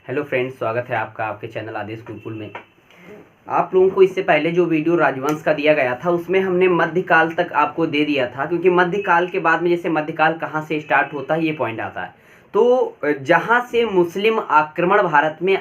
Hello friends, स्वागत है आपका आपके चैनल आदेश गुरुकुल में। आप लोगों को इससे पहले जो वीडियो राजवंश का दिया गया था उसमें हमने मध्यकाल तक आपको दे दिया था, क्योंकि मध्यकाल के बाद में जैसे मध्यकाल कहाँ से स्टार्ट होता है ये पॉइंट आता है। तो जहाँ से मुस्लिम आक्रमण भारत में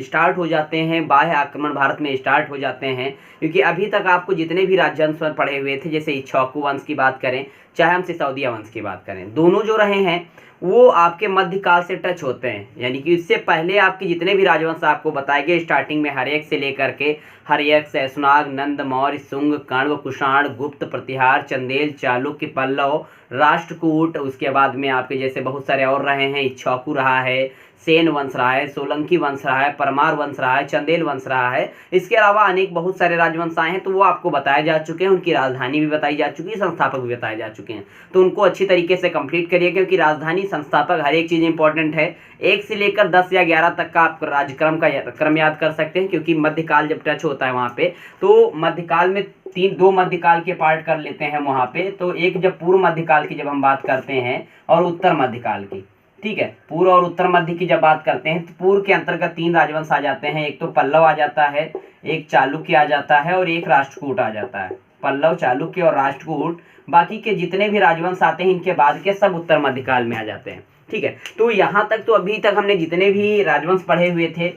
स्टार्ट हो जाते हैं, बाह्य आक्रमण भारत में स्टार्ट हो जाते हैं, क्योंकि अभी तक आपको जितने भी राजवंश पढ़े हुए थे, जैसे इक्ष्वाकु वंश की बात करें चाहे हम सिसोदिया वंश की बात करें, दोनों जो रहे हैं वो आपके मध्यकाल से टच होते हैं। यानी कि इससे पहले आपके जितने भी राजवंश आपको बताए गए स्टार्टिंग में हर्यक से लेकर के हर्यक, शैशुनाग, नंद, मौर्य, शुंग, कण्व, कुषाण, गुप्त, प्रतिहार, चंदेल, चालुक्य, पल्लव, राष्ट्रकूट, उसके बाद में आपके जैसे बहुत सारे और रहे हैं, इक्ष्वाकु रहा है, सेन वंश रहा है, सोलंकी वंश रहा है, परमार वंश रहा है, चंदेल वंश रहा है। इसके अलावा अनेक बहुत सारे राजवंश आए हैं, तो वो आपको बताए जा चुके हैं, उनकी राजधानी भी बताई जा चुकी है, संस्थापक भी बताए जा चुके हैं। तो उनको अच्छी तरीके से कंप्लीट करिए, क्योंकि राजधानी, संस्थापक, हर एक चीज़ इंपॉर्टेंट है। 1 से लेकर 10 या 11 तक का आप राज्यक्रम का क्रम याद कर सकते हैं, क्योंकि मध्यकाल जब टच होता है वहाँ पे, तो मध्यकाल में दो मध्यकाल के पार्ट कर लेते हैं वहाँ पे। तो एक जब पूर्व मध्यकाल की जब हम बात करते हैं और उत्तर मध्यकाल की, ठीक है, पूर्व और उत्तर मध्य की जब बात करते हैं तो पूर्व के अंतर्गत 3 राजवंश आ जाते हैं। एक तो पल्लव आ जाता है, एक चालुक्य आ जाता है और एक राष्ट्रकूट आ जाता है। पल्लव, चालुक्य और राष्ट्रकूट, बाकी के जितने भी राजवंश आते हैं इनके बाद के सब उत्तर मध्यकाल में आ जाते हैं। ठीक है, तो यहाँ तक तो अभी तक हमने जितने भी राजवंश पढ़े हुए थे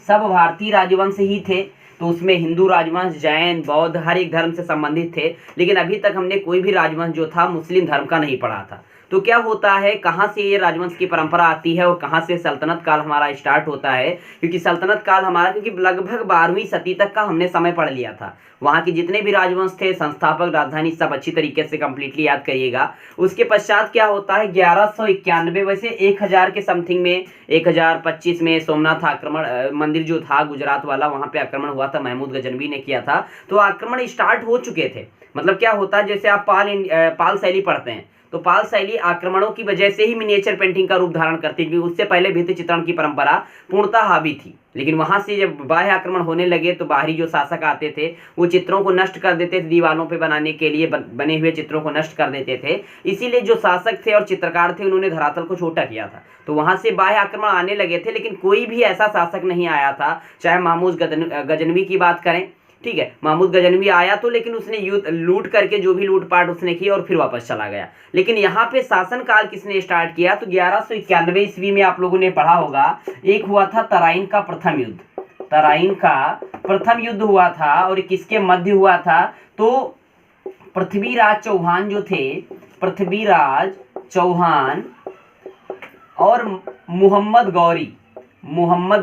सब भारतीय राजवंश ही थे। तो उसमें हिंदू राजवंश, जैन, बौद्ध, हर एक धर्म से संबंधित थे। लेकिन अभी तक हमने कोई भी राजवंश जो था मुस्लिम धर्म का नहीं पढ़ा था। तो क्या होता है, कहाँ से ये राजवंश की परंपरा आती है और कहाँ से सल्तनत काल हमारा स्टार्ट होता है, क्योंकि सल्तनत काल हमारा, क्योंकि लगभग 12वीं सदी तक का हमने समय पढ़ लिया था। वहाँ के जितने भी राजवंश थे, संस्थापक, राजधानी, सब अच्छी तरीके से कंप्लीटली याद करिएगा। उसके पश्चात क्या होता है, 1191, वैसे 1000 के समथिंग में, 1025 में सोमनाथ आक्रमण, मंदिर जो था गुजरात वाला, वहाँ पे आक्रमण हुआ था, महमूद गजनवी ने किया था। तो आक्रमण स्टार्ट हो चुके थे। मतलब क्या होता है, जैसे आप पाल शैली पढ़ते हैं तो पाल शैली आक्रमणों की वजह से ही मिनिएचर पेंटिंग का रूप धारण करती है, क्योंकि उससे पहले भित्ति चित्रण की परंपरा पूर्णतः हावी थी। लेकिन वहां से जब बाह्य आक्रमण होने लगे तो बाहरी जो शासक आते थे वो चित्रों को नष्ट कर देते थे, दीवारों पे बनाने के लिए बने हुए चित्रों को नष्ट कर देते थे। इसीलिए जो शासक थे और चित्रकार थे उन्होंने धरातल को छोटा किया था। तो वहां से बाह्य आक्रमण आने लगे थे, लेकिन कोई भी ऐसा शासक नहीं आया था, चाहे महमूद गजनवी की बात करें, ठीक है, महमूद गजनवी आया तो, लेकिन उसने लूट करके जो भी लूटपाट उसने की और फिर वापस चला गया। लेकिन यहाँ पे शासन काल किसने स्टार्ट किया, तो 1191 ईस्वी में आप लोगों ने पढ़ा होगा, एक हुआ था तराइन का प्रथम युद्ध। तराइन का प्रथम युद्ध हुआ था और किसके मध्य हुआ था, तो पृथ्वीराज चौहान जो थे, पृथ्वीराज चौहान और मोहम्मद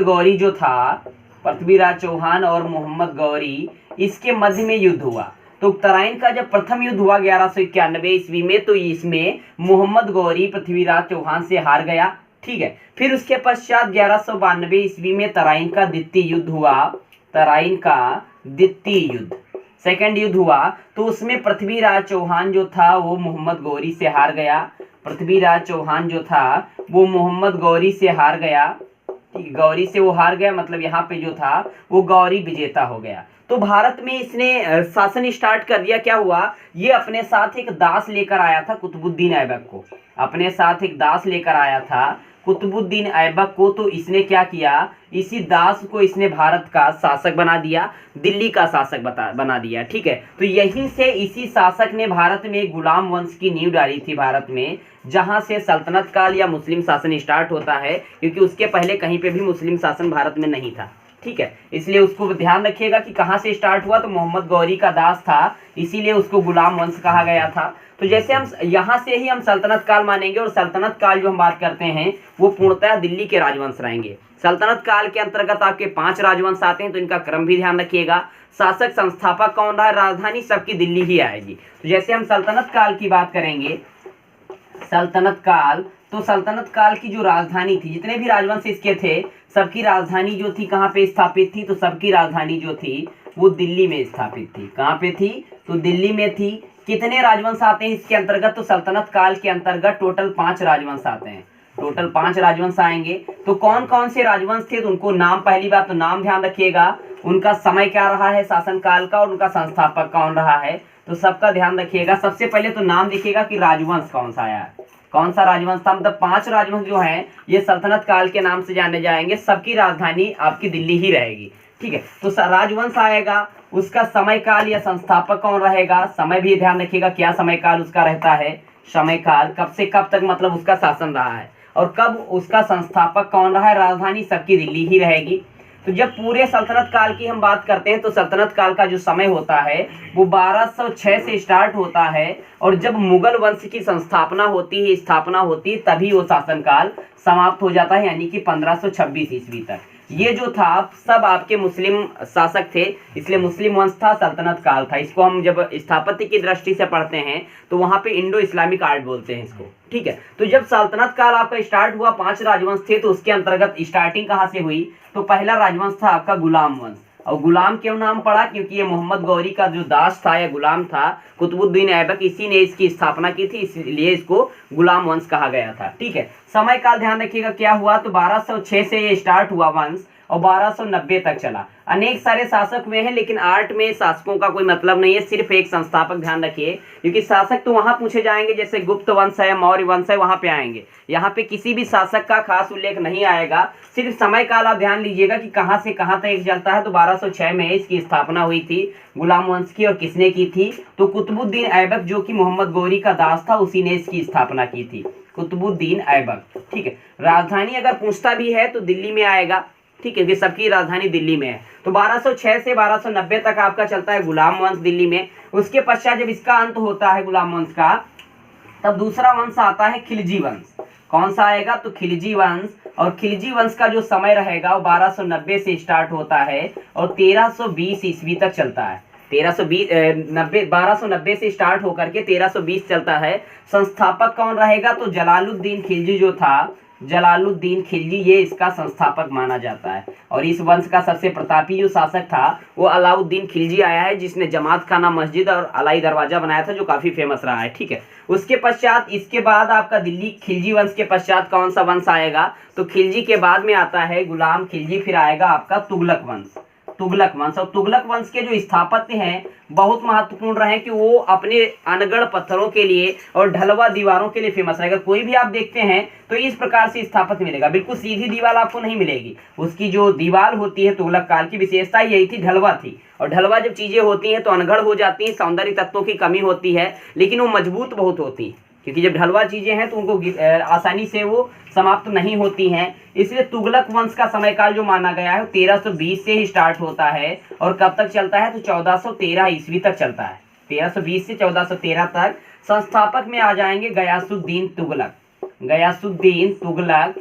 गौरी जो था, पृथ्वीराज चौहान और मोहम्मद गौरी, इसके मध्य में युद्ध हुआ। तो तराइन का जब प्रथम युद्ध हुआ 1191 ईस्वी में, तो इसमें मोहम्मद गौरी पृथ्वीराज चौहान से हार गया। ठीक है, फिर उसके पश्चात 1192 ईस्वी में तराइन का द्वितीय युद्ध हुआ। तराइन का द्वितीय युद्ध, सेकंड युद्ध हुआ, तो उसमें पृथ्वीराज चौहान जो था वो मोहम्मद गौरी से हार गया। पृथ्वीराज चौहान जो था वो मोहम्मद गौरी से हार गया। गौरी से वो हार गया, मतलब यहाँ पे जो था वो गौरी विजेता हो गया। तो भारत में इसने शासन स्टार्ट कर दिया। क्या हुआ, ये अपने साथ एक दास लेकर आया था, कुतुबुद्दीन ऐबक को। अपने साथ एक दास लेकर आया था, कुतुबुद्दीन ऐबक को। तो इसने क्या किया, इसी दास को इसने भारत का शासक बना दिया, दिल्ली का शासक बना दिया। ठीक है, तो यहीं से इसी शासक ने भारत में गुलाम वंश की नींव डाली थी भारत में, जहां से सल्तनत काल या मुस्लिम शासन स्टार्ट होता है, क्योंकि उसके पहले कहीं पे भी मुस्लिम शासन भारत में नहीं था। ठीक है, इसलिए उसको ध्यान रखिएगा कि कहाँ से स्टार्ट हुआ, तो मोहम्मद गौरी का दास था, इसीलिए उसको गुलाम वंश कहा गया था। तो जैसे हम यहाँ से ही हम सल्तनत काल मानेंगे, और सल्तनत काल जो हम बात करते हैं वो पूर्णतः दिल्ली के राजवंश रहेंगे। सल्तनत काल के अंतर्गत आपके 5 राजवंश आते हैं, तो इनका क्रम भी ध्यान रखिएगा। शासक, संस्थापक कौन रहा, राजधानी सबकी दिल्ली ही आएगी। तो जैसे हम सल्तनत काल की बात करेंगे, सल्तनत काल, तो सल्तनत काल की जो राजधानी थी, जितने भी राजवंश इसके थे सबकी राजधानी जो थी कहाँ पे स्थापित थी, तो सबकी राजधानी जो थी वो दिल्ली में स्थापित थी। कहाँ पे थी, तो दिल्ली में थी। कितने राजवंश आते हैं इसके अंतर्गत, तो सल्तनत काल के अंतर्गत टोटल 5 राजवंश आते हैं। टोटल 5 राजवंश आएंगे। तो कौन कौन से राजवंश थे, तो उनको नाम, पहली बात तो नाम ध्यान रखिएगा, उनका समय क्या रहा है शासन काल का, और उनका संस्थापक कौन रहा है, तो सबका ध्यान रखिएगा। सबसे पहले तो नाम देखिएगा कि राजवंश कौन सा आया है। कौन सा राजवंश था, मतलब 5 राजवंश जो हैं ये सल्तनत काल के नाम से जाने जाएंगे, सबकी राजधानी आपकी दिल्ली ही रहेगी। ठीक है, तो राजवंश आएगा, उसका समय काल या संस्थापक कौन रहेगा, समय भी ध्यान रखिएगा क्या समय काल उसका रहता है, समय काल कब से कब तक मतलब उसका शासन रहा है, और कब उसका संस्थापक कौन रहा है, राजधानी सबकी दिल्ली ही रहेगी। तो जब पूरे सल्तनत काल की हम बात करते हैं तो सल्तनत काल का जो समय होता है वो 1206 से स्टार्ट होता है, और जब मुगल वंश की स्थापना होती है तभी वो शासनकाल समाप्त हो जाता है, यानी कि 1526 ईस्वी तक। ये जो था सब आपके मुस्लिम शासक थे, इसलिए मुस्लिम वंश था, सल्तनत काल था। इसको हम जब स्थापत्य की दृष्टि से पढ़ते हैं तो वहाँ पे इंडो इस्लामिक आर्ट बोलते हैं इसको। ठीक है, तो जब सल्तनत काल आपका स्टार्ट हुआ, 5 राजवंश थे, तो उसके अंतर्गत स्टार्टिंग कहाँ से हुई, तो पहला राजवंश था आपका गुलाम वंश। और गुलाम क्यों नाम पड़ा, क्योंकि ये मोहम्मद गौरी का जो दास था या गुलाम था, कुतुबुद्दीन ऐबक, इसी ने इसकी स्थापना की थी, इसलिए इसको गुलाम वंश कहा गया था। ठीक है, समय काल ध्यान रखिएगा क्या हुआ, तो 1206 से ये स्टार्ट हुआ वंश और 1290 तक चला। अनेक सारे शासक हुए हैं, लेकिन आर्ट में शासकों का कोई मतलब नहीं है, सिर्फ एक संस्थापक ध्यान रखिए, क्योंकि शासक तो वहां पूछे जाएंगे जैसे गुप्त वंश है, मौर्य वंश है, वहां पे आएंगे। यहाँ पे किसी भी शासक का खास उल्लेख नहीं आएगा, सिर्फ समय काल आप ध्यान लीजिएगा कि कहाँ से कहाँ तक चलता है। तो 1206 में इसकी स्थापना हुई थी गुलाम वंश की, और किसने की थी, तो कुतुबुद्दीन ऐबक, जो कि मोहम्मद गौरी का दास था, उसी ने इसकी स्थापना की थी, कुतुबुद्दीन ऐबक। ठीक है, राजधानी अगर पूछता भी है तो दिल्ली में आएगा। ठीक है, कि सबकी राजधानी दिल्ली में है। तो 1206 से 1290 तक आपका चलता है गुलाम वंश दिल्ली में। उसके पश्चात जब इसका अंत होता है गुलाम वंश का, तब दूसरा वंश आता है खिलजी वंश। कौन सा आएगा, तो खिलजी वंश। और खिलजी वंश का जो समय रहेगा वो 1290 से स्टार्ट होता है और 1320 ईस्वी तक चलता है। 1290 से स्टार्ट होकर के 1320 चलता है। संस्थापक कौन रहेगा, तो जलालुद्दीन खिलजी जो था, जलालुद्दीन खिलजी, ये इसका संस्थापक माना जाता है। और इस वंश का सबसे प्रतापी जो शासक था वो अलाउद्दीन खिलजी आया है, जिसने जमात खाना मस्जिद और अलाई दरवाजा बनाया था, जो काफी फेमस रहा है। ठीक है, उसके पश्चात इसके बाद आपका दिल्ली खिलजी वंश के पश्चात कौन सा वंश आएगा, तो खिलजी के बाद में आता है गुलाम खिलजी, फिर आएगा आपका तुगलक वंश। तुगलक वंश, और तुगलक वंश के जो स्थापत्य हैं बहुत महत्वपूर्ण रहे कि वो अपने अनगढ़ पत्थरों के लिए और ढलवा दीवारों के लिए फेमस रहेगा। कोई भी आप देखते हैं तो इस प्रकार से स्थापत्य मिलेगा, बिल्कुल सीधी दीवार आपको नहीं मिलेगी। उसकी जो दीवार होती है तुगलक काल की विशेषता यही थी, ढलवा थी। और ढलवा जब चीजें होती हैं तो अनगढ़ हो जाती हैं, सौंदर्य तत्वों की कमी होती है, लेकिन वो मजबूत बहुत होती है, क्योंकि जब ढलवा चीजें हैं तो उनको आसानी से वो समाप्त नहीं होती हैं। इसलिए तुगलक वंश का समय काल जो माना गया है 1320 से ही स्टार्ट होता है और कब तक चलता है, तो 1413 ईस्वी तक चलता है। 1320 से 1413 तक। संस्थापक में आ जाएंगे गयासुद्दीन तुगलक। गयासुद्दीन तुगलक,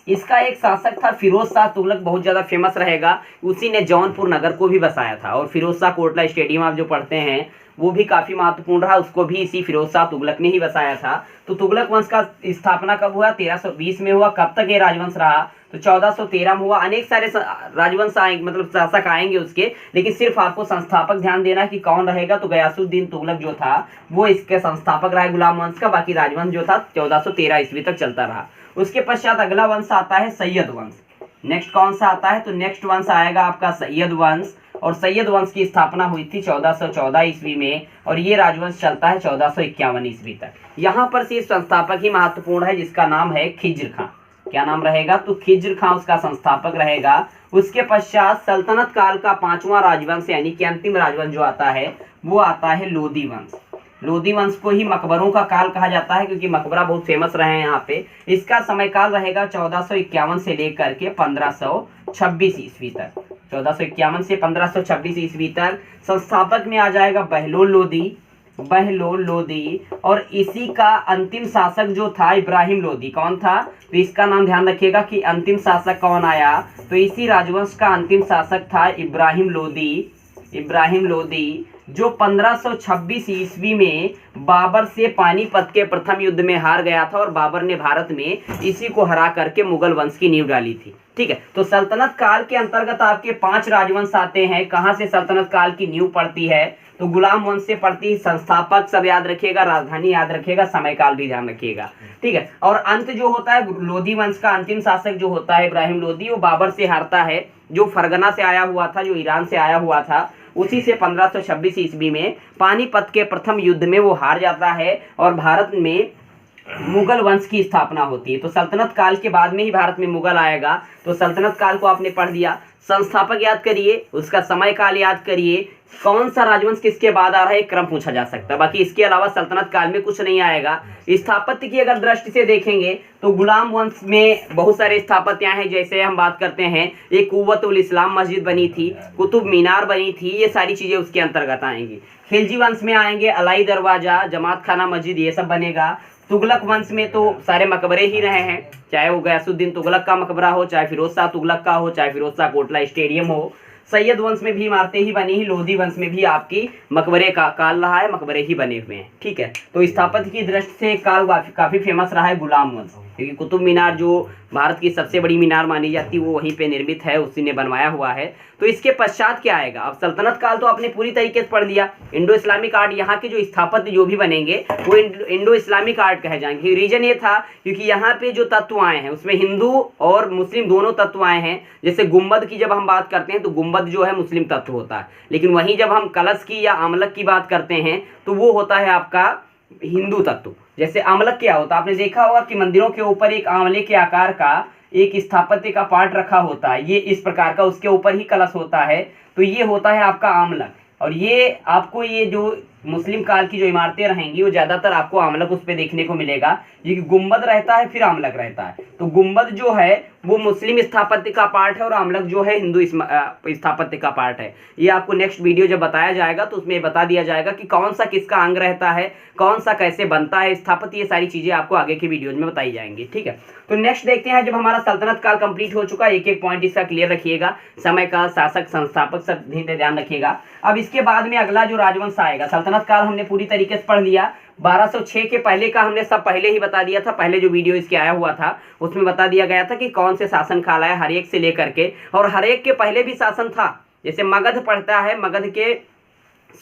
इसका एक शासक था फिरोज शाह तुगलक, बहुत ज्यादा फेमस रहेगा। उसी ने जौनपुर नगर को भी बसाया था, और फिरोज शाह कोटला स्टेडियम आप जो पढ़ते हैं वो भी काफी महत्वपूर्ण रहा, उसको भी इसी फिरोज शाह तुगलक ने ही बसाया था। तो तुगलक वंश का स्थापना कब हुआ, 1320 में हुआ। कब तक ये राजवंश रहा, तो 1413 में हुआ। अनेक सारे राजवंश आएंगे, मतलब शासक आएंगे उसके, लेकिन सिर्फ आपको संस्थापक ध्यान देना कि कौन रहेगा, तो गयासुद्दीन तुगलक जो था वो इसके संस्थापक रहा गुलाम वंश का। बाकी राजवंश जो था 1413 ईस्वी तक चलता रहा। उसके पश्चात अगला वंश आता है सैयद वंश। नेक्स्ट कौन सा आता है, तो नेक्स्ट वंश आएगा आपका सैयद वंश। और सैयद वंश की स्थापना हुई थी 1414 ईस्वी में, और ये राजवंश चलता है 1451 ईस्वी तक। यहाँ पर सिर्फ संस्थापक ही महत्वपूर्ण है, जिसका नाम है खिज्र खां। क्या नाम रहेगा, तो खिज्र खां उसका संस्थापक रहेगा। उसके पश्चात सल्तनत काल का 5वां राजवंश यानी कि अंतिम राजवंश जो आता है वो आता है लोधी वंश। लोधी वंश को ही मकबरों का काल कहा जाता है, क्योंकि मकबरा बहुत फेमस रहे हैं यहाँ पे। इसका समय काल रहेगा 1451 से लेकर के 1526 ईस्वी तक। 1451 से 1526 ईस्वी तक। संस्थापक में आ जाएगा बहलोल लोधी। बहलोल लोधी, और इसी का अंतिम शासक जो था इब्राहिम लोधी। कौन था, तो इसका नाम ध्यान रखिएगा कि अंतिम शासक कौन आया, तो इसी राजवंश का अंतिम शासक था इब्राहिम लोधी। इब्राहिम लोधी जो 1526 ईस्वी में बाबर से पानीपत के प्रथम युद्ध में हार गया था, और बाबर ने भारत में इसी को हरा करके मुगल वंश की नींव डाली थी। ठीक है, तो सल्तनत काल के अंतर्गत आपके 5 राजवंश आते हैं। कहाँ से सल्तनत काल की नींव पड़ती है, तो गुलाम वंश से पड़ती है। संस्थापक सब याद रखिएगा, राजधानी याद रखिएगा, समय काल भी ध्यान रखिएगा। ठीक है, और अंत जो होता है लोधी वंश का अंतिम शासक जो होता है इब्राहिम लोधी, वो बाबर से हारता है, जो फरगना से आया हुआ था, जो ईरान से आया हुआ था। उसी से 1526 ईस्वी में पानीपत के प्रथम युद्ध में वो हार जाता है और भारत में मुगल वंश की स्थापना होती है। तो सल्तनत काल के बाद में ही भारत में मुगल आएगा। तो सल्तनत काल को आपने पढ़ दिया। संस्थापक याद करिए, उसका समय काल याद करिए, कौन सा राजवंश किसके बाद आ रहा है, एक क्रम पूछा जा सकता है। बाकी इसके अलावा सल्तनत काल में कुछ नहीं आएगा। स्थापत्य की अगर दृष्टि से देखेंगे तो गुलाम वंश में बहुत सारे स्थापत्य हैं। जैसे हम बात करते हैं, एक कुव्वतुल इस्लाम मस्जिद बनी थी, कुतुब मीनार बनी थी, ये सारी चीजें उसके अंतर्गत आएंगी। खिलजी वंश में आएंगे अलाई दरवाजा, जमात खाना मस्जिद, ये सब बनेगा। तुगलक वंश में तो सारे मकबरे ही रहे हैं, चाहे वो गयासुद्दीन तुगलक का मकबरा हो, चाहे फिरोज शाह तुगलक का हो, चाहे फिरोज शाह कोटला स्टेडियम हो। सैयद वंश में भी इमारतें ही बनी ही, लोधी वंश में भी आपकी मकबरे का काल रहा है, मकबरे ही बने हुए हैं। ठीक है, तो स्थापत्य की दृष्टि से काल काफी फेमस रहा है गुलाम वंश, क्योंकि कुतुब मीनार जो भारत की सबसे बड़ी मीनार मानी जाती है वो वहीं पे निर्मित है, उसी ने बनवाया हुआ है। तो इसके पश्चात क्या आएगा, अब सल्तनत काल तो आपने पूरी तरीके से पढ़ लिया। इंडो इस्लामिक आर्ट, यहाँ के जो स्थापत्य जो भी बनेंगे वो इंडो इस्लामिक आर्ट कहे जाएंगे। रीजन ये था क्योंकि यहाँ पे जो तत्व आए हैं उसमें हिंदू और मुस्लिम दोनों तत्व आए हैं। जैसे गुम्बद की जब हम बात करते हैं तो गुम्बद जो है मुस्लिम तत्व होता है, लेकिन वहीं जब हम कलश की या आमलक की बात करते हैं तो वो होता है आपका हिंदू तत्व। जैसे आमलक क्या होता है, आपने देखा होगा कि मंदिरों के ऊपर एक आंवले के आकार का एक स्थापत्य का पार्ट रखा होता है, ये इस प्रकार का, उसके ऊपर ही कलश होता है, तो ये होता है आपका आमलक। और ये आपको ये जो मुस्लिम काल की जो इमारतें रहेंगी वो ज्यादातर आपको आमलक उस पे देखने को मिलेगा। ये गुम्बद रहता है फिर आमलक रहता है। तो गुम्बद जो है वो मुस्लिम स्थापत्य का पार्ट है और आमलक जो है हिंदू स्थापत्य का पार्ट है। ये आपको नेक्स्ट वीडियो जब बताया जाएगा तो उसमें बता दिया जाएगा कि कौन सा किसका अंग रहता है, कौन सा कैसे बनता है स्थापत्य, ये सारी चीजें आपको आगे के वीडियोज में बताई जाएंगी। ठीक है, तो नेक्स्ट देखते हैं। जब हमारा सल्तनत काल कंप्लीट हो चुका, एक एक पॉइंट इसका क्लियर रखिएगा, समय काल, शासक, संस्थापक, सब ध्यान रखिएगा। अब इसके बाद में अगला जो राजवंश आएगा, सल्तनत काल हमने पूरी तरीके से पढ़ लिया। 1206 के पहले का हमने सब पहले ही बता दिया था, पहले जो वीडियो इसके आया हुआ था उसमें बता दिया गया था कि कौन से शासन काल आया हर एक से लेकर के, और हर एक के पहले भी शासन था। जैसे मगध पढ़ता है, मगध के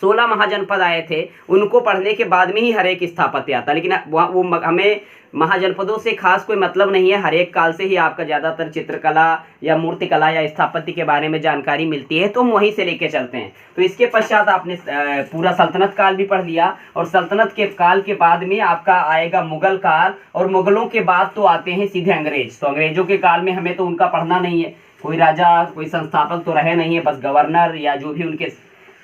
16 महाजनपद आए थे, उनको पढ़ने के बाद में ही हर एक स्थापत्य आता, लेकिन वो हमें महाजनपदों से खास कोई मतलब नहीं है, हर एक काल से ही आपका ज़्यादातर चित्रकला या मूर्तिकला या स्थापत्य के बारे में जानकारी मिलती है, तो हम वहीं से लेके चलते हैं। तो इसके पश्चात आपने पूरा सल्तनत काल भी पढ़ लिया, और सल्तनत के काल के बाद में आपका आएगा मुगल काल, और मुगलों के बाद तो आते हैं सीधे अंग्रेज। तो अंग्रेजों के काल में हमें तो उनका पढ़ना नहीं है, कोई राजा कोई संस्थापक तो रहे नहीं है, बस गवर्नर या जो भी उनके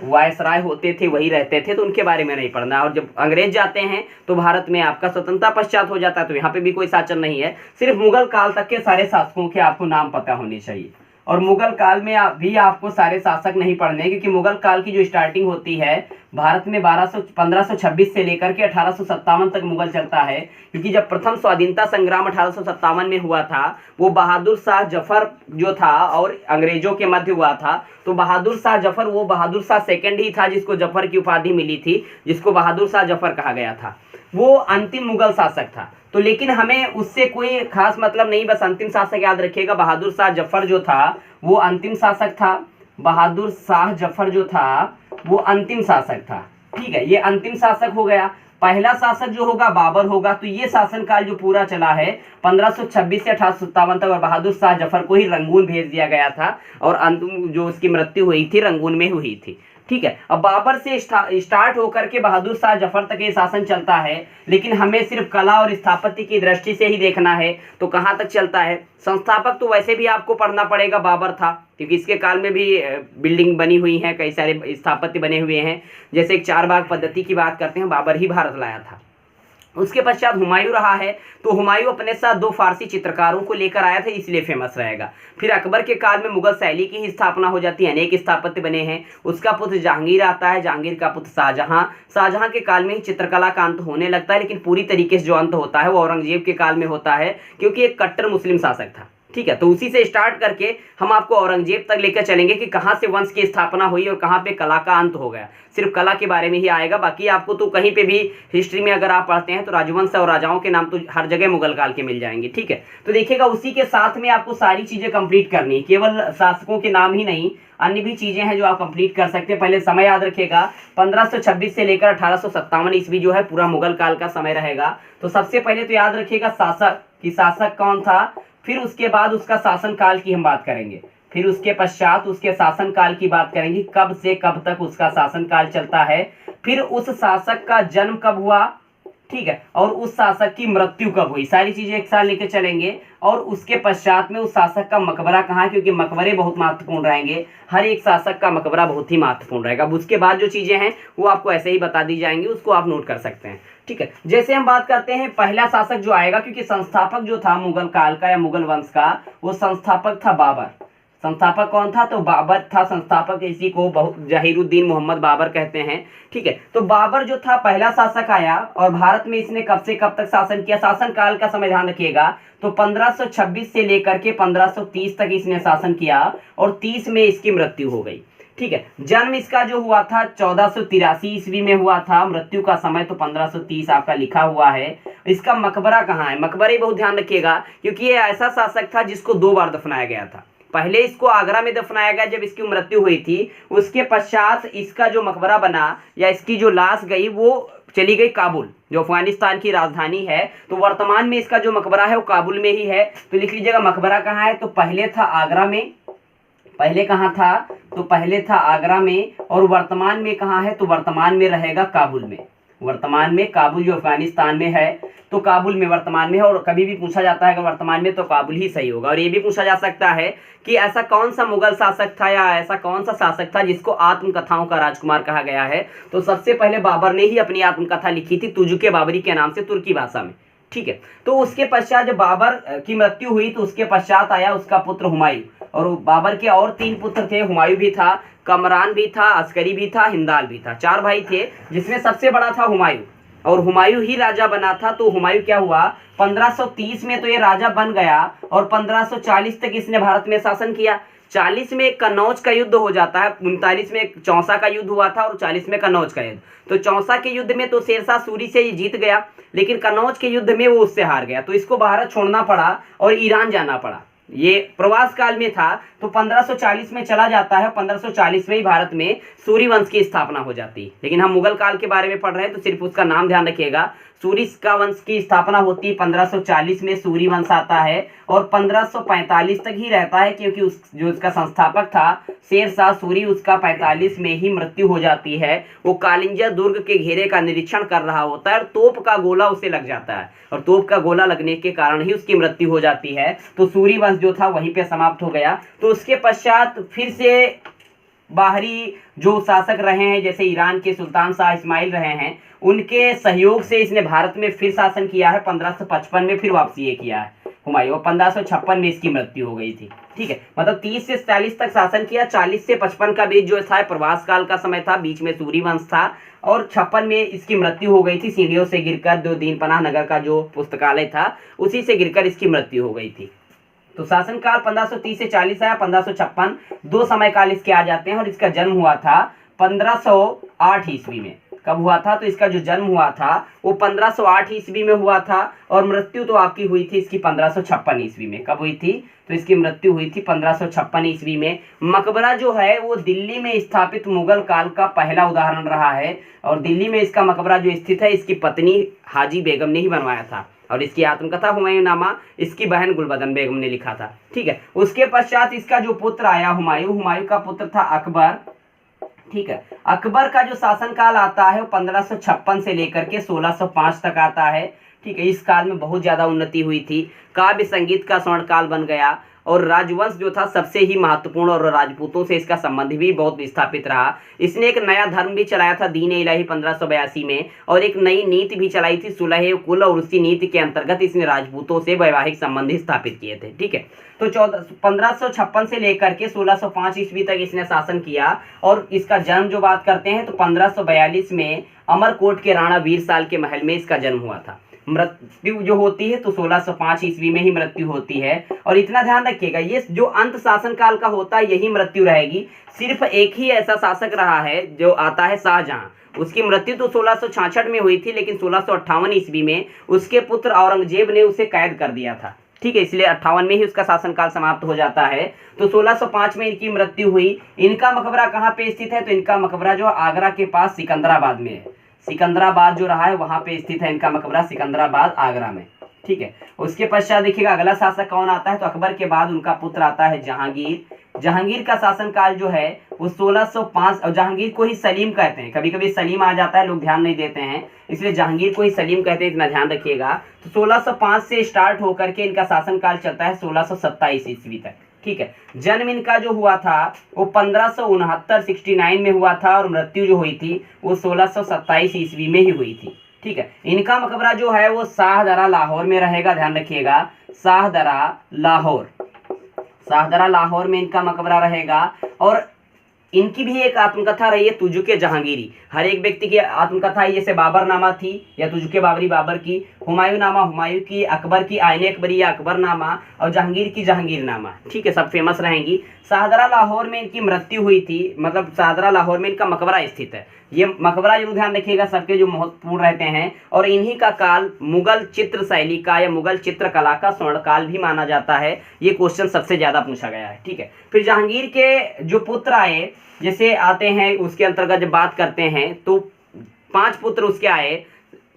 वायसराय होते थे वही रहते थे, तो उनके बारे में नहीं पढ़ना। और जब अंग्रेज जाते हैं तो भारत में आपका स्वतंत्रता पश्चात हो जाता है, तो यहाँ पे भी कोई शासन नहीं है, सिर्फ मुगल काल तक के सारे शासकों के आपको नाम पता होने चाहिए। और मुगल काल में भी आपको सारे शासक नहीं पढ़ने, क्योंकि मुगल काल की जो स्टार्टिंग होती है भारत में 1526 से लेकर के 1857 तक मुगल चलता है। क्योंकि जब प्रथम स्वाधीनता संग्राम 1857 में हुआ था, वो बहादुर शाह जफर जो था और अंग्रेजों के मध्य हुआ था। तो बहादुर शाह जफर, वो बहादुर शाह सेकंड ही था जिसको जफर की उपाधि मिली थी, जिसको बहादुर शाह जफर कहा गया था। वो अंतिम मुगल शासक था। तो लेकिन हमें उससे कोई खास मतलब नहीं, बस अंतिम शासक याद रखिएगा, बहादुर शाह जफर जो था वो अंतिम शासक था। बहादुर शाह जफर जो था वो अंतिम शासक था। ठीक है, ये अंतिम शासक हो गया। पहला शासक जो होगा बाबर होगा। तो ये शासनकाल जो पूरा चला है 1526 से 1857 तक, और बहादुर शाह जफर को ही रंगून भेज दिया गया था, और अंतिम जो उसकी मृत्यु हुई थी रंगून में हुई थी। ठीक है, अब बाबर से स्टार्ट होकर के बहादुर शाह जफर तक ये शासन चलता है, लेकिन हमें सिर्फ कला और स्थापत्य की दृष्टि से ही देखना है। तो कहाँ तक चलता है, संस्थापक तो वैसे भी आपको पढ़ना पड़ेगा, बाबर था, क्योंकि इसके काल में भी बिल्डिंग बनी हुई है, कई सारे स्थापत्य बने हुए हैं। जैसे एक 4 बाग पद्धति की बात करते हैं, बाबर ही भारत लाया था। उसके पश्चात हुमायूं रहा है। तो हुमायूं अपने साथ 2 फारसी चित्रकारों को लेकर आया था, इसलिए फेमस रहेगा। फिर अकबर के काल में मुगल शैली की ही स्थापना हो जाती है, अनेक स्थापत्य बने हैं। उसका पुत्र जहांगीर आता है, जहांगीर का पुत्र शाहजहां। शाहजहां के काल में ही चित्रकला का अंत होने लगता है, लेकिन पूरी तरीके से जो अंत होता है वो औरंगजेब के काल में होता है, क्योंकि एक कट्टर मुस्लिम शासक था। ठीक है, तो उसी से स्टार्ट करके हम आपको औरंगजेब तक लेकर चलेंगे कि कहाँ से वंश की स्थापना हुई और कहाँ पे कला का अंत हो गया। सिर्फ कला के बारे में ही आएगा, बाकी आपको तो कहीं पे भी हिस्ट्री में अगर आप पढ़ते हैं तो राजवंश और राजाओं के नाम तो हर जगह मुगल काल के मिल जाएंगे। ठीक है, तो देखिएगा उसी के साथ में आपको सारी चीजें कंप्लीट करनी है, केवल शासकों के नाम ही नहीं, अन्य भी चीजें हैं जो आप कंप्लीट कर सकते हैं। पहले समय याद रखिएगा, 1526 से लेकर 1857 ईस्वी जो है पूरा मुगल काल का समय रहेगा। तो सबसे पहले तो याद रखिएगा शासक कि शासक कौन था, फिर उसके बाद उसका शासन काल की हम बात करेंगे, फिर उसके पश्चात उसके शासन काल की बात करेंगे, कब से कब तक उसका शासन काल चलता है, फिर उस शासक का जन्म कब हुआ, ठीक है, और उस शासक की मृत्यु कब हुई, सारी चीजें एक साथ लेके चलेंगे। और उसके पश्चात में उस शासक का मकबरा कहाँ है, क्योंकि मकबरे बहुत महत्वपूर्ण रहेंगे, हर एक शासक का मकबरा बहुत ही महत्वपूर्ण रहेगा। अब उसके बाद जो चीजें हैं वो आपको ऐसे ही बता दी जाएंगी, उसको आप नोट कर सकते हैं। ठीक है, जैसे हम बात करते हैं पहला शासक जो आएगा, क्योंकि संस्थापक जो था मुगल काल का या मुगल वंश का, वो संस्थापक था बाबर। संस्थापक कौन था, तो बाबर था संस्थापक, इसी को जहीरुद्दीन मोहम्मद बाबर कहते हैं। ठीक है, तो बाबर जो था पहला शासक आया, और भारत में इसने कब से कब तक शासन किया, शासन काल का समय ध्यान रखिएगा, तो 1526 से लेकर के 1530 तक इसने शासन किया, और 30 में इसकी मृत्यु हो गई। ठीक है, जन्म इसका जो हुआ था 1483 ईस्वी में हुआ था, मृत्यु का समय तो 1530 आपका लिखा हुआ है। इसका मकबरा कहाँ है, मकबरे बहुत ध्यान रखिएगा, क्योंकि ये ऐसा शासक था जिसको 2 बार दफनाया गया था। पहले इसको आगरा में दफनाया गया जब इसकी मृत्यु हुई थी, उसके पश्चात इसका जो मकबरा बना या इसकी जो लाश गई वो चली गई काबुल, जो अफगानिस्तान की राजधानी है। तो वर्तमान में इसका जो मकबरा है वो काबुल में ही है। तो लिख लीजिएगा मकबरा कहाँ है, तो पहले था आगरा में, पहले कहाँ था, तो पहले था आगरा में, और वर्तमान में कहाँ है, तो वर्तमान में रहेगा काबुल में। वर्तमान में काबुल जो अफगानिस्तान में है, तो काबुल में वर्तमान में है। और कभी भी पूछा जाता है कि वर्तमान में, तो काबुल ही सही होगा। और ये भी पूछा जा सकता है कि ऐसा कौन सा मुगल शासक था या ऐसा कौन सा शासक था जिसको आत्मकथाओं का राजकुमार कहा गया है, तो सबसे पहले बाबर ने ही अपनी आत्मकथा लिखी थी तुजुके बाबरी के नाम से, तुर्की भाषा में। ठीक है, तो उसके पश्चात जब बाबर की मृत्यु हुई तो उसके पश्चात आया उसका पुत्र हुमायूं, और बाबर के और 3 पुत्र थे, हुमायूं भी था, कमरान भी था, अस्करी भी था, हिंदाल भी था, 4 भाई थे, जिसमें सबसे बड़ा था हुमायूं, और हुमायूं ही राजा बना था। तो हुमायूं क्या हुआ, 1530 में तो ये राजा बन गया, और 1540 तक इसने भारत में शासन किया। 40 में कन्नौज का युद्ध हो जाता है, 39 में चौसा का युद्ध हुआ था, और 40 में कन्नौज का युद्ध। तो चौसा के युद्ध में तो शेरशाह सूरी से ये जीत गया, लेकिन कन्नौज के युद्ध में वो उससे हार गया, तो इसको भारत छोड़ना पड़ा और ईरान जाना पड़ा। ये प्रवास काल में था, तो 1540 में चला जाता है, 1540 में ही भारत में सूरी वंश की स्थापना हो जाती है। लेकिन हम मुगल काल के बारे में पढ़ रहे हैं तो सिर्फ उसका नाम ध्यान रखिएगा। सूरी का वंश की स्थापना होती है 1540 में, सूरी वंश आता है, और 1545 तक ही रहता है, क्योंकि जो उसका संस्थापक था शेरशाह सूरी, उसका 45 में ही मृत्यु हो जाती है। वो कालिंजा दुर्ग के घेरे का निरीक्षण कर रहा होता है, और तोप का गोला उसे लग जाता है, और तोप का गोला लगने के कारण ही उसकी मृत्यु हो जाती है। तो सूरी वंश जो था वहीं पे समाप्त हो गया। तो उसके पश्चात फिर से बाहरी जो शासक रहे हैं, जैसे ईरान के सुल्तान शाह इस्माइल रहे हैं, उनके सहयोग से इसने भारत में फिर शासन किया है। 1555 में फिर वापसी ये किया है हुमायूं, और 1556 में इसकी मृत्यु हो गई थी। ठीक है, मतलब 30 से 40 तक शासन किया। 40 से 55 का बीच जो था प्रवास काल का समय था, बीच में सूरी वंश था, और 56 में इसकी मृत्यु हो गई थी, सीढ़ियों से गिरकर, जो दीनपनाह नगर का जो पुस्तकालय था उसी से गिरकर इसकी मृत्यु हो गई थी। तो शासनकाल 1530 से 40 आया, 1556 2 समय काल इसके आ जाते हैं। और इसका जन्म हुआ था 1508 ईस्वी में। कब हुआ था, तो इसका जो जन्म हुआ था वो 1508 ईस्वी में हुआ था, और मृत्यु तो आपकी हुई थी इसकी 1556 ईस्वी में। कब हुई थी, तो इसकी मृत्यु हुई थी 1556 ईस्वी में। मकबरा जो है वो दिल्ली में स्थापित मुगल काल का पहला उदाहरण रहा है, और दिल्ली में इसका मकबरा जो स्थित है इसकी पत्नी हाजी बेगम ने ही बनवाया था, और इसकी आत्मकथा हुमायूंनामा इसकी बहन गुलबदन बेगम ने लिखा था। ठीक है, उसके पश्चात इसका जो पुत्र आया हुमायूं, हुमायूं का पुत्र था अकबर। ठीक है, अकबर का जो शासनकाल आता है वो 1556 से लेकर के 1605 तक आता है। ठीक है, इस काल में बहुत ज्यादा उन्नति हुई थी, काव्य संगीत का स्वर्ण काल बन गया, और राजवंश जो था सबसे ही महत्वपूर्ण, और राजपूतों से इसका संबंध भी बहुत स्थापित रहा। इसने एक नया धर्म भी चलाया था, दीन इलाही 1582 में, और एक नई नीति भी चलाई थी, सुलह कुल, और उसी नीति के अंतर्गत इसने राजपूतों से वैवाहिक संबंध स्थापित किए थे। ठीक है, तो 1556 से लेकर के 1605 ईस्वी तक इसने शासन किया, और इसका जन्म जो बात करते हैं तो 1542 में अमरकोट के राणा वीरसाल के महल में इसका जन्म हुआ था। मृत्यु जो होती है तो 1605 ईस्वी में ही मृत्यु होती है। और इतना ध्यान रखिएगा, ये जो अंत शासन काल का होता है यही मृत्यु रहेगी। सिर्फ एक ही ऐसा शासक रहा है जो आता है शाहजहां, उसकी मृत्यु तो 1666 में हुई थी, लेकिन 1658 ईस्वी में उसके पुत्र औरंगजेब ने उसे कैद कर दिया था। ठीक है, इसलिए 58 में ही उसका शासनकाल समाप्त हो जाता है। तो 1605 में इनकी मृत्यु हुई। इनका मकबरा कहाँ पे स्थित है, तो इनका मकबरा जो आगरा के पास सिकंदराबाद में है। सिकंदराबाद जो रहा है वहां पे स्थित है इनका मकबरा, सिकंदराबाद आगरा में। ठीक है, उसके पश्चात देखिएगा अगला शासक कौन आता है, तो अकबर के बाद उनका पुत्र आता है जहांगीर। जहांगीर का शासनकाल जो है वो 1605, और जहांगीर को ही सलीम कहते हैं, कभी कभी सलीम आ जाता है, लोग ध्यान नहीं देते हैं, इसलिए जहांगीर को ही सलीम कहते हैं, इतना ध्यान रखिएगा। तो 1605 से स्टार्ट होकर के इनका शासनकाल चलता है 1627 ईस्वी तक, ठीक है। जन्म इनका जो हुआ था वो 1569 69 में हुआ था, और मृत्यु जो हुई थी वो 1627 ईस्वी में ही हुई थी, ठीक है। इनका मकबरा जो है वो शाहदरा लाहौर में रहेगा, ध्यान रखिएगा, शाहदरा लाहौर, शाहदरा लाहौर में इनका मकबरा रहेगा। और इनकी भी एक आत्मकथा रही है, तुजुके जहांगीरी। हर एक व्यक्ति की आत्मकथा है, जैसे बाबर नामा थी या तुजुके बाबरी बाबर की, हुमायूं नामा हुमायूं की, अकबर की आईने अकबरी या अकबर नामा, और जहांगीर की जहांगीर नामा, ठीक है, सब फेमस रहेंगी। शाहदरा लाहौर में इनकी मृत्यु हुई थी, मतलब शाहदरा लाहौर में इनका मकबरा स्थित है। ये मकबरा जरूर ध्यान रखिएगा, सबके जो महत्वपूर्ण रहते हैं। और इन्हीं का काल मुगल चित्र शैली का या मुगल चित्रकला का स्वर्णकाल भी माना जाता है। ये क्वेश्चन सबसे ज्यादा पूछा गया है, ठीक है। फिर जहांगीर के जो पुत्र आए, जैसे आते हैं उसके अंतर्गत जब बात करते हैं तो 5 पुत्र उसके आए।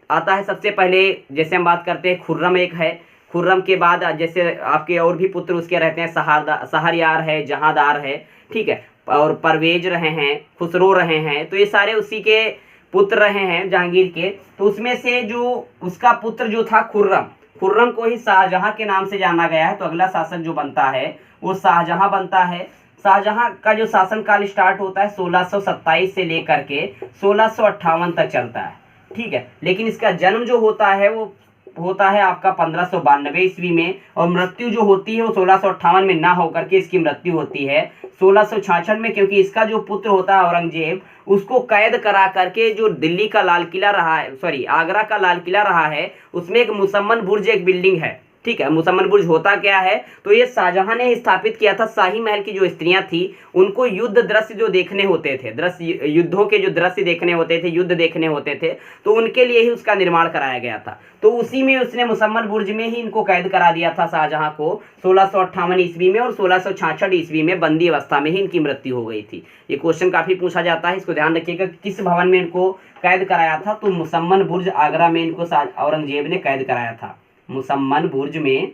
आता है सबसे पहले, जैसे हम बात करते हैं, खुर्रम एक है। खुर्रम के बाद जैसे आपके और भी पुत्र उसके रहते हैं, शहरयार है, जहांदार है, ठीक है, और परवेज रहे हैं, खुसरो रहे हैं, तो ये सारे उसी के पुत्र रहे हैं जहांगीर के। तो उसमें से जो उसका पुत्र जो था खुर्रम, खुर्रम को ही शाहजहां के नाम से जाना गया है। तो अगला शासक जो बनता है वो शाहजहां बनता है। शाहजहां का जो शासनकाल स्टार्ट होता है 1627 से लेकर के 1658 तक चलता है, ठीक है। लेकिन इसका जन्म जो होता है वो होता है आपका 1592 ईस्वी में, और मृत्यु जो होती है वो 1658 में ना होकर के इसकी मृत्यु होती है 1666 में, क्योंकि इसका जो पुत्र होता है औरंगजेब, उसको कैद करा करके जो दिल्ली का लाल किला रहा है, सॉरी आगरा का लाल किला रहा है, उसमें एक मुसम्मन बुर्ज एक बिल्डिंग है, ठीक है। मुसम्मन बुर्ज होता क्या है, तो ये शाहजहां ने स्थापित किया था। शाही महल की जो स्त्रियां थी उनको युद्ध दृश्य जो देखने होते थे, दृश्य युद्धों के जो दृश्य देखने होते थे, युद्ध देखने होते थे, तो उनके लिए ही उसका निर्माण कराया गया था। तो उसी में उसने मुसम्मन बुर्ज में ही इनको कैद करा दिया था शाहजहां को 1658 ईस्वी में, और 1666 ईस्वी में बंदी अवस्था में ही इनकी मृत्यु हो गई थी। ये क्वेश्चन काफी पूछा जाता है, इसको ध्यान रखिएगा, किस भवन में इनको कैद कराया था, तो मुसम्मन बुर्ज आगरा में इनको औरंगजेब ने कैद कराया था। मुसम्मन बुर्ज में,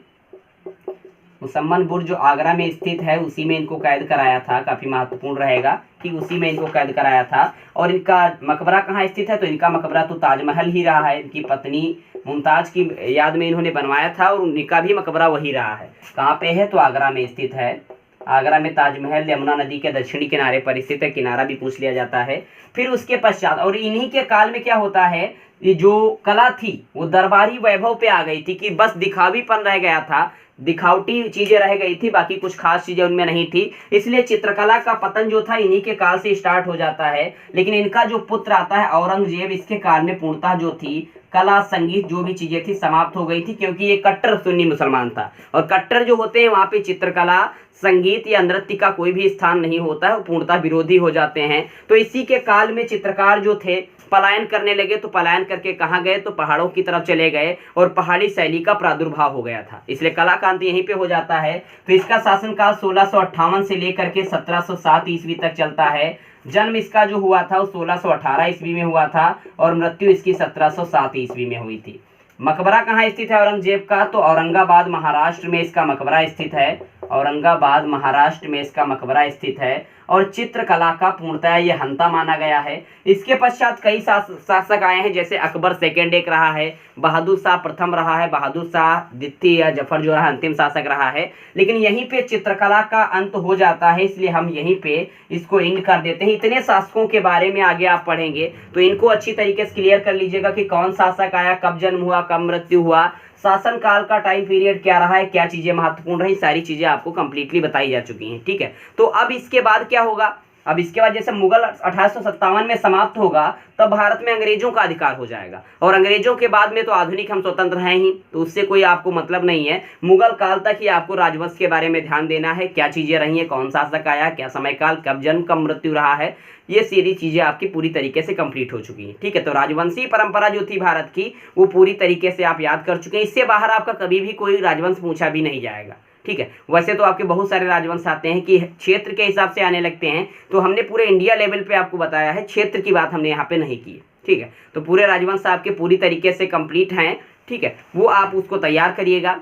मुसम्मन बुर्ज जो आगरा में स्थित है उसी में इनको कैद कराया था, काफी महत्वपूर्ण रहेगा, ठीक, उसी में इनको कैद कराया था। और इनका मकबरा कहाँ स्थित है, तो इनका मकबरा तो ताजमहल ही रहा है, इनकी पत्नी मुमताज की याद में इन्होंने बनवाया था, और उनका भी मकबरा वही रहा है। कहाँ पे है, तो आगरा में स्थित है। आगरा में ताजमहल यमुना नदी के दक्षिणी किनारे पर स्थित है, किनारा भी पूछ लिया जाता है। फिर उसके पश्चात, और इन्हीं के काल में क्या होता है, ये जो कला थी वो दरबारी वैभव पे आ गई थी, कि बस दिखावीपन रह गया था, दिखावटी चीजें रह गई थी, बाकी कुछ खास चीजें उनमें नहीं थी। इसलिए चित्रकला का पतन जो था इन्हीं के काल से स्टार्ट हो जाता है। लेकिन इनका जो पुत्र आता है औरंगजेब, इसके काल में पूर्णतः जो थी कला संगीत जो भी चीजें थी समाप्त हो गई थी, क्योंकि ये कट्टर सुन्नी मुसलमान था, और कट्टर जो होते हैं वहां पे चित्रकला संगीत या नृत्य का कोई भी स्थान नहीं होता है, वो पूर्णतः विरोधी हो जाते हैं। तो इसी के काल में चित्रकार जो थे पलायन करने लगे, तो पलायन करके कहाँ गए, तो पहाड़ों की तरफ चले गए, और पहाड़ी शैली का प्रादुर्भाव हो गया था, इसलिए कला का अंत यहीं पे हो जाता है। तो इसका शासनकाल 1658 से लेकर के 1707 ईस्वी तक चलता है। जन्म इसका जो हुआ था वो 1618 ईस्वी में हुआ था, और मृत्यु इसकी 1707 ईस्वी में हुई थी। मकबरा कहाँ स्थित है औरंगजेब का, तो औरंगाबाद महाराष्ट्र में इसका मकबरा स्थित है। औरंगाबाद महाराष्ट्र में इसका मकबरा स्थित है, और चित्रकला का पूर्णतः ये हंता माना गया है। इसके पश्चात कई शासक आए हैं, जैसे अकबर सेकेंड एक रहा है, बहादुर शाह प्रथम रहा है, बहादुर शाह द्वितीय या जफर जो रहा अंतिम शासक रहा है। लेकिन यहीं पे चित्रकला का अंत हो जाता है, इसलिए हम यहीं पे इसको एंड कर देते हैं। इतने शासकों के बारे में आगे आप पढ़ेंगे तो इनको अच्छी तरीके से क्लियर कर लीजिएगा कि कौन शासक आया, कब जन्म हुआ, कब मृत्यु हुआ, शासन काल का टाइम पीरियड क्या रहा है, क्या चीजें महत्वपूर्ण रही, सारी चीजें आपको कंप्लीटली बताई जा चुकी हैं, ठीक है। तो अब इसके बाद क्या होगा, अब इसके बाद जैसे मुगल 1857 में समाप्त होगा, तब भारत में अंग्रेजों का अधिकार हो जाएगा, और अंग्रेजों के बाद में तो आधुनिक हम स्वतंत्र हैं ही, तो उससे कोई आपको मतलब नहीं है। मुगल काल तक ही आपको राजवंश के बारे में ध्यान देना है, क्या चीजें रही हैं, कौन शासक आया, क्या समय काल, कब जन्म, कब मृत्यु रहा है, ये सारी चीजें आपकी पूरी तरीके से कंप्लीट हो चुकी हैं, ठीक है। तो राजवंशी परंपरा जो थी भारत की वो पूरी तरीके से आप याद कर चुके हैं। इससे बाहर आपका कभी भी कोई राजवंश पूछा भी नहीं जाएगा, ठीक है। वैसे तो आपके बहुत सारे राजवंश आते हैं कि क्षेत्र के हिसाब से आने लगते हैं, तो हमने पूरे इंडिया लेवल पे आपको बताया है, क्षेत्र की बात हमने यहाँ पे नहीं की, ठीक है। तो पूरे राजवंश आपके पूरी तरीके से कंप्लीट हैं, ठीक है, वो आप उसको तैयार करिएगा।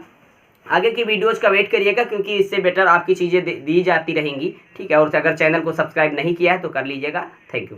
आगे की वीडियोज़ का वेट करिएगा, क्योंकि इससे बेटर आपकी चीज़ें दी जाती रहेंगी, ठीक है। और अगर चैनल को सब्सक्राइब नहीं किया है तो कर लीजिएगा। Thank you.